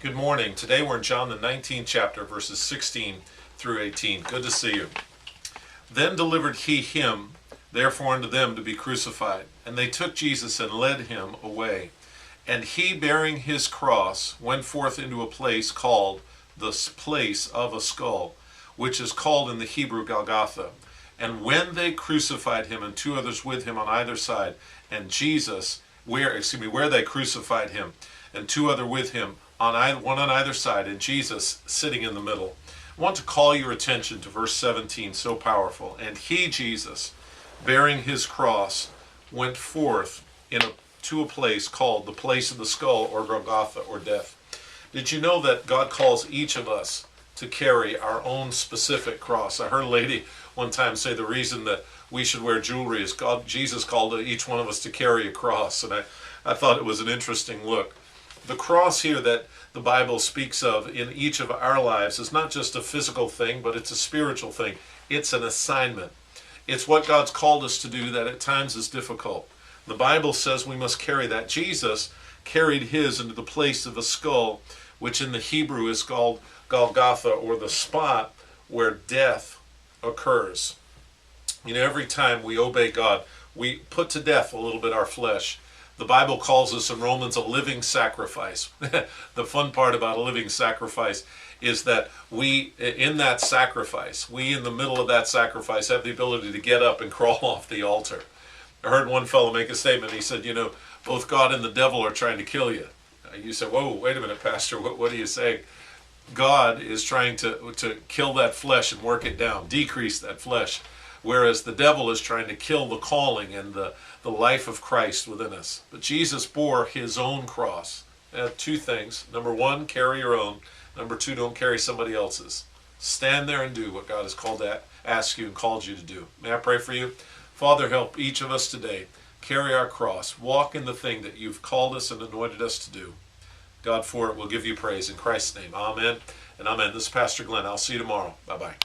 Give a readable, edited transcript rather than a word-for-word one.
Good morning. Today we're in John the 19th chapter, verses 16 through 18. Good to see you. Then delivered he him, therefore unto them to be crucified. And they took Jesus and led him away. And he, bearing his cross, went forth into a place called the place of a skull, which is called in the Hebrew Golgotha. And when they crucified him, and two others with him on either side, and Jesus, where they crucified him, and two other with him, one on either side, and Jesus sitting in the middle. I want to call your attention to verse 17, so powerful. And he, Jesus, bearing his cross, went forth to a place called the place of the skull, or Golgotha, or death. Did you know that God calls each of us to carry our own specific cross? I heard a lady one time say the reason that we should wear jewelry is Jesus called each one of us to carry a cross. And I thought it was an interesting look. The cross here that the Bible speaks of in each of our lives is not just a physical thing, but it's a spiritual thing. It's an assignment. It's what God's called us to do that at times is difficult. The Bible says we must carry that. Jesus carried his into the place of a skull, which in the Hebrew is called Golgotha, or the spot where death occurs. You know, every time we obey God, we put to death a little bit our flesh. The Bible calls us in Romans a living sacrifice. The fun part about a living sacrifice is that we, in that sacrifice, we in the middle of that sacrifice have the ability to get up and crawl off the altar. I heard one fellow make a statement. He said, you know, both God and the devil are trying to kill you. You said, whoa, wait a minute, Pastor, what are you saying? God is trying to kill that flesh and work it down, decrease that flesh, whereas the devil is trying to kill the calling and the life of Christ within us. But Jesus bore his own cross. Two things. Number one, carry your own. Number two, don't carry somebody else's. Stand there and do what God has called to ask you and called you to do. May I pray for you? Father, help each of us today carry our cross, walk in the thing that you've called us and anointed us to do. God, for it, we'll give you praise in Christ's name. Amen and amen. This is Pastor Glenn. I'll see you tomorrow. Bye-bye.